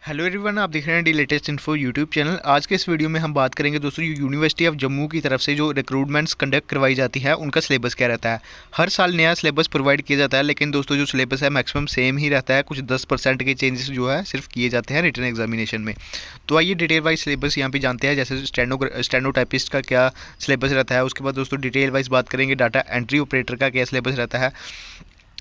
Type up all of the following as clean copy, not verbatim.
Hello everyone, आप देख रहे हैं D latest info YouTube channel. आज के इस वीडियो में हम बात करेंगे दोस्तों यूनिवर्सिटी ऑफ जम्मू की तरफ से जो रिक्रूटमेंट्स कंडक्ट करवाई जाती है उनका सिलेबस क्या रहता है। हर साल नया सिलेबस प्रोवाइड किया जाता है, लेकिन दोस्तों जो सिलेबस है मैक्सिमम सेम ही रहता है। कुछ 10% के चेंजेस जो है सिर्फ किए जाते हैं रिटन एग्जामिनेशन में। तो आइए डिटेल वाइज सिलेबस यहाँ पे जानते हैं। जैसे स्टेनोटाइपिस्ट का क्या सिलेबस रहता है, उसके बाद दोस्तों डिटेल वाइज बात करेंगे डाटा एंट्री ऑपरेटर का क्या सिलेबस रहता है,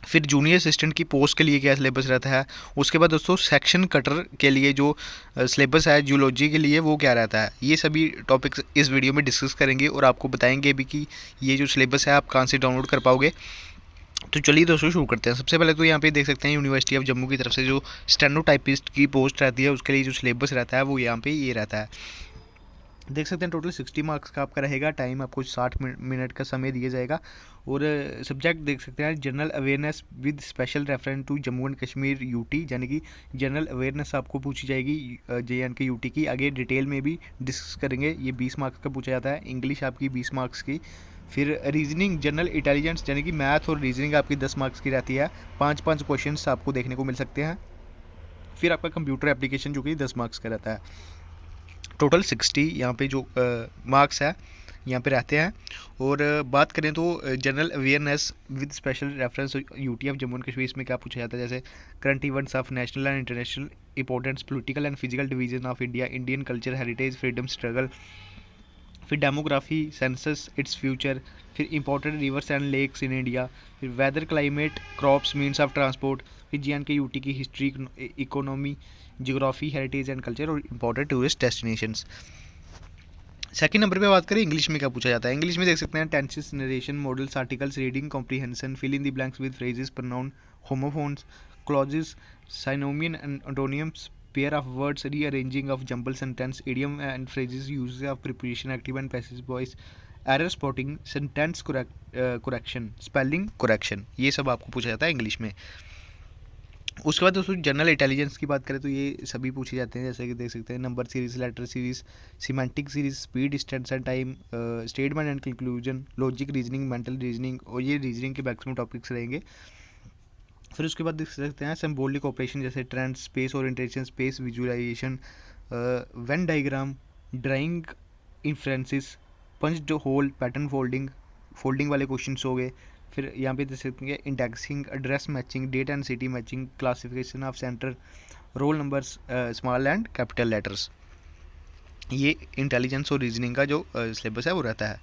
फिर जूनियर असिस्टेंट की पोस्ट के लिए क्या सिलेबस रहता है, उसके बाद दोस्तों सेक्शन कटर के लिए जो सिलेबस है जूलॉजी के लिए वो क्या रहता है। ये सभी टॉपिक्स इस वीडियो में डिस्कस करेंगे और आपको बताएंगे भी कि ये जो सिलेबस है आप कहाँ से डाउनलोड कर पाओगे। तो चलिए दोस्तों शुरू करते हैं। सबसे पहले तो यहाँ पे देख सकते हैं यूनिवर्सिटी ऑफ जम्मू की तरफ से जो स्टेनोटाइपिस्ट की पोस्ट रहती है उसके लिए जो सिलेबस रहता है वो यहाँ पे ये रहता है। देख सकते हैं टोटल 60 मार्क्स का आपका रहेगा। टाइम आपको 60 मिनट का समय दिया जाएगा। और सब्जेक्ट देख सकते हैं general awareness with special reference to Jammu and Kashmir UT, यानी कि जनरल अवेयरनेस आपको पूछी जाएगी JNK यूटी की। आगे डिटेल में भी डिस्कस करेंगे। ये 20 मार्क्स का पूछा जाता है। इंग्लिश आपकी 20 मार्क्स की। फिर रीजनिंग जनरल इंटेलिजेंस यानी कि मैथ और रीजनिंग आपकी 10 मार्क्स की रहती है। 5-5 क्वेश्चन आपको देखने को मिल सकते हैं। फिर आपका कंप्यूटर एप्लीकेशन जो कि 10 मार्क्स का रहता है। टोटल 60 यहाँ पे जो मार्क्स है यहाँ पे रहते हैं। और बात करें तो general awareness with special reference UT of Jammu and Kashmir, इसमें क्या पूछा जाता है जैसे current events of national and international importance, political and physical division of India, Indian culture, heritage, freedom struggle, फिर डेमोग्राफी, सेंसस, इट्स फ्यूचर, फिर important rivers and lakes in India, फिर weather, climate, crops, means of transport, फिर JNK UT की history, economy, geography, heritage and culture और important tourist destinations. Second number पे बात करें English में क्या पूछा जाता है। इंग्लिश में देख सकते हैं tenses, narration, modals, articles, reading comprehension, fill in the blanks with phrases, pronoun, homophones, clauses, synonym and antonyms, pair of words, rearranging of jumble sentence, idiom and phrases, use of preposition, active and passive voice, error spotting, sentence correction, spelling correction, ये सब आपको पूछा जाता है English में। उसके बाद दोस्तों जनरल इंटेलिजेंस की बात करें तो ये सभी पूछे जाते हैं। जैसे कि देख सकते हैं number series, letter series, semantic series, speed, distance and time, statement and conclusion, logic reasoning, mental reasoning, और ये रीजनिंग के मैक्सिमम टॉपिक्स रहेंगे। फिर उसके बाद देख सकते हैं सिंबॉलिक ऑपरेशन जैसे trend, space orientation, space visualisation, venn diagram, drawing inferences, punched hole, pattern folding, folding वाले क्वेश्चन हो गए। फिर यहाँ पे देख सकते हैं indexing, address matching, date and city matching, classification of centre, roll numbers, small and capital letters. ये इंटेलिजेंस और रीजनिंग का जो सिलेबस है वो रहता है।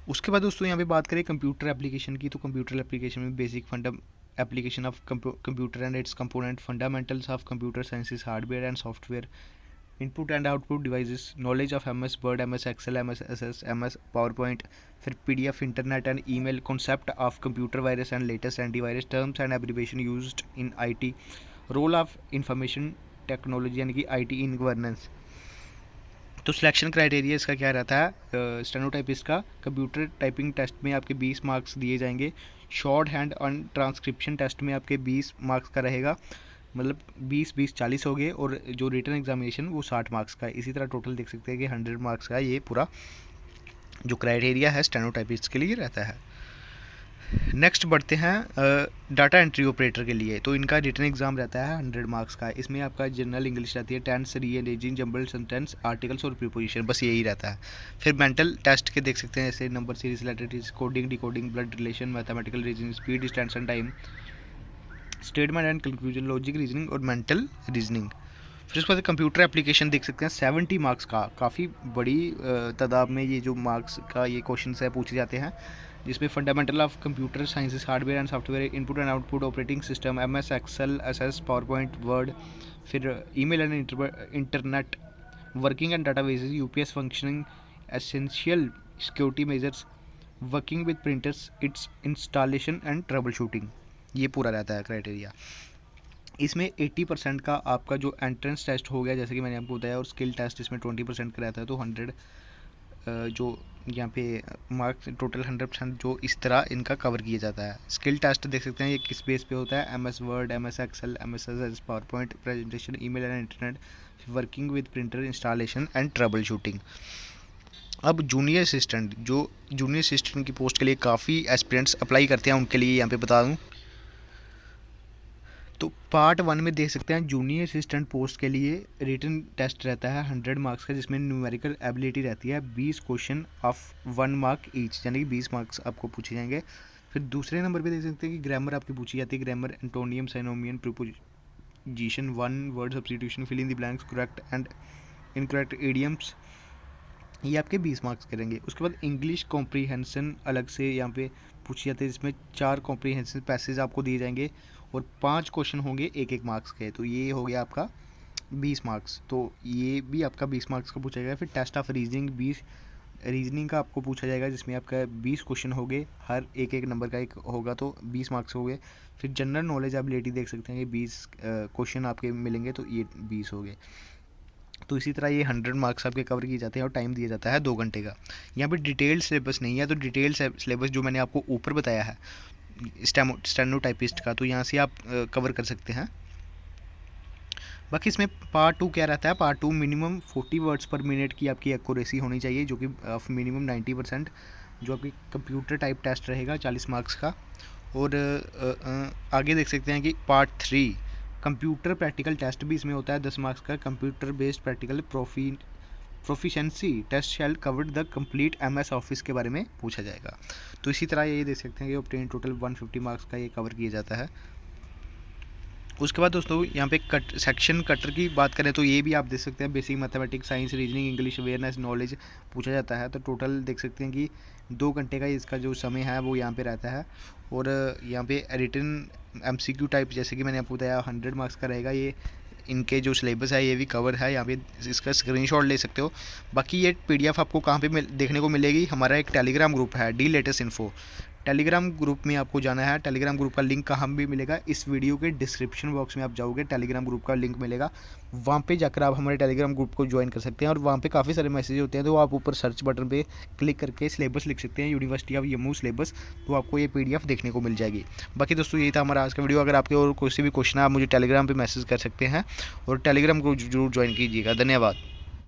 उसके बाद दोस्तों यहाँ पे बात करें कंप्यूटर एप्लीकेशन की, तो कंप्यूटर एप्लीकेशन में बेसिक फंडम application of computer and its component, fundamentals of computer sciences, hardware and software, input and output devices, knowledge of MS word, MS Excel, MS SS, MS power point, फिर PDF, internet and email, concept of computer virus and latest antivirus, terms and abbreviation used in IT, role of information technology यानी कि IT in governance. तो selection criteria इसका क्या रहता है stenotypist का। Computer typing test में आपके 20 मार्क्स दिए जाएंगे। शॉर्ट हैंड और ट्रांसक्रिप्शन टेस्ट में आपके 20 मार्क्स का रहेगा, मतलब 20-20-40 हो गए। और जो रिटन एग्जामिनेशन वो 60 मार्क्स का है। इसी तरह टोटल देख सकते हैं कि 100 मार्क्स का ये पूरा जो क्राइटेरिया है स्टेनोटाइपिस्ट के लिए रहता है। नेक्स्ट बढ़ते हैं डाटा एंट्री ऑपरेटर के लिए। तो इनका रिटन एग्जाम रहता है 100 मार्क्स का। इसमें आपका जनरल इंग्लिश रहती है, tense, rearranging, jumble sentence, articles और प्रीपोजिशन, बस यही रहता है। फिर मेंटल टेस्ट के देख सकते हैं जैसे number series, letter, coding, decoding, blood relation, mathematical reasoning, speed, distance and time, statement and conclusion, logic reasoning और मेंटल रीजनिंग। फिर उसके बाद कंप्यूटर एप्लीकेशन देख सकते हैं 70 मार्क्स का, काफ़ी बड़ी तादाद में ये जो मार्क्स का ये क्वेश्चन है पूछे जाते हैं। जिसमें fundamental of computer sciences, hardware and software, input and output, operating system, MS excel, SS power point, word, फिर email and internet, working and databases, UPS functioning, essential security measures, working with printers, its installation and trouble shooting, ये पूरा रहता है criteria. इसमें 80% का आपका जो entrance test हो गया जैसे कि मैंने आपको बताया, और स्किल टेस्ट इसमें 20% का रहता है। तो 100 जो यहाँ पे मार्क्स टोटल 100% जो इस तरह इनका कवर किया जाता है। स्किल टेस्ट देख सकते हैं ये किस बेस पे होता है, MS word, MS Excel, MS SS power point, presentation, email and internet, working with printer, installation and trouble shooting. अब जूनियर असिस्टेंट, जो जूनियर असिस्टेंट की पोस्ट के लिए काफ़ी एस्पिरेंट्स अप्लाई करते हैं, उनके लिए यहाँ पे बता दूँ तो पार्ट 1 में देख सकते हैं जूनियर असिस्टेंट पोस्ट के लिए रिटन टेस्ट रहता है 100 मार्क्स का, जिसमें न्यूमेरिकल एबिलिटी रहती है 20 क्वेश्चन ऑफ 1 मार्क ईच, यानी कि 20 मार्क्स आपको पूछे जाएंगे। फिर दूसरे नंबर पे देख सकते हैं कि ग्रामर आपकी पूछी जाती है, grammar antonym synonym preposition 1 word substitution fill in the blanks correct and incorrect idioms, ये आपके 20 मार्क्स करेंगे। उसके बाद इंग्लिश कॉम्प्रीहेंशन अलग से यहाँ पे पूछी जाती है, जिसमें 4 कॉम्प्रीहेंशन पैसेज आपको दिए जाएंगे और 5 क्वेश्चन होंगे 1-1 मार्क्स के, तो ये हो गया आपका 20 मार्क्स। तो ये भी आपका 20 मार्क्स का पूछा जाएगा। फिर टेस्ट ऑफ रीजनिंग का आपको पूछा जाएगा, जिसमें आपका 20 क्वेश्चन होंगे, हर एक नंबर का एक होगा, तो 20 मार्क्स हो गए। फिर जनरल नॉलेज एबिलिटी देख सकते हैं कि 20 क्वेश्चन आपके मिलेंगे, तो ये 20 हो गए। तो इसी तरह ये 100 मार्क्स आपके कवर किए जाते हैं और टाइम दिया जाता है 2 घंटे का। यहाँ पे डिटेल्ड सिलेबस नहीं है, तो डिटेल्ड सिलेबस जो मैंने आपको ऊपर बताया है स्टेनोटाइपिस्ट का, तो यहाँ से आप कवर कर सकते हैं। बाकी इसमें पार्ट 2 क्या रहता है, पार्ट 2 मिनिमम 40 वर्ड्स पर मिनट की आपकी एक्यूरेसी होनी चाहिए, जो कि मिनिमम 90%, जो आपकी कंप्यूटर टाइप टेस्ट रहेगा 40 मार्क्स का। और आगे देख सकते हैं कि पार्ट 3 कंप्यूटर प्रैक्टिकल टेस्ट भी इसमें होता है 10 मार्क्स का। Computer based practical proficiency test shall covered the complete MS office के बारे में पूछा जाएगा। तो इसी तरह ये देख सकते हैं कि ऑब्टेन टोटल 150 मार्क्स का ये कवर किया जाता है। उसके बाद दोस्तों यहाँ पे सेक्शन कटर की बात करें तो ये भी आप देख सकते हैं basic mathematics, science, reasoning, English, awareness, knowledge पूछा जाता है। तो टोटल देख सकते हैं कि 2 घंटे का इसका जो समय है वो यहाँ पे रहता है। और यहाँ पे रिटन MCQ टाइप, जैसे कि मैंने आपको बताया 100 मार्क्स का रहेगा। ये इनके जो सिलेबस है ये भी कवर है, यहाँ पे इसका स्क्रीनशॉट ले सकते हो। बाकी ये PDF आपको कहाँ पे देखने को मिलेगी, हमारा एक टेलीग्राम ग्रुप है D latest info, Telegram group में आपको जाना है। टेलीग्राम ग्रुप का लिंक कहाँ भी मिलेगा, इस वीडियो के डिस्क्रिप्शन बॉक्स में आप जाओगे, टेलीग्राम ग्रुप का लिंक मिलेगा, वहाँ पे जाकर आप हमारे टेलीग्राम ग्रुप को ज्वाइन कर सकते हैं। और वहाँ पे काफ़ी सारे मैसेज होते हैं, तो आप ऊपर सर्च बटन पे क्लिक करके सिलेबस लिख सकते हैं, यूनिवर्सिटी ऑफ जम्मू सिलेबस, तो आपको ये PDF देखने को मिल जाएगी। बाकी दोस्तों यही था हमारा आज का वीडियो। अगर आपके और कोई भी क्वेश्चन है आप मुझे टेलीग्राम पर मैसेज कर सकते हैं और टेलीग्राम ग्रुप जरूर ज्वाइन कीजिएगा। धन्यवाद।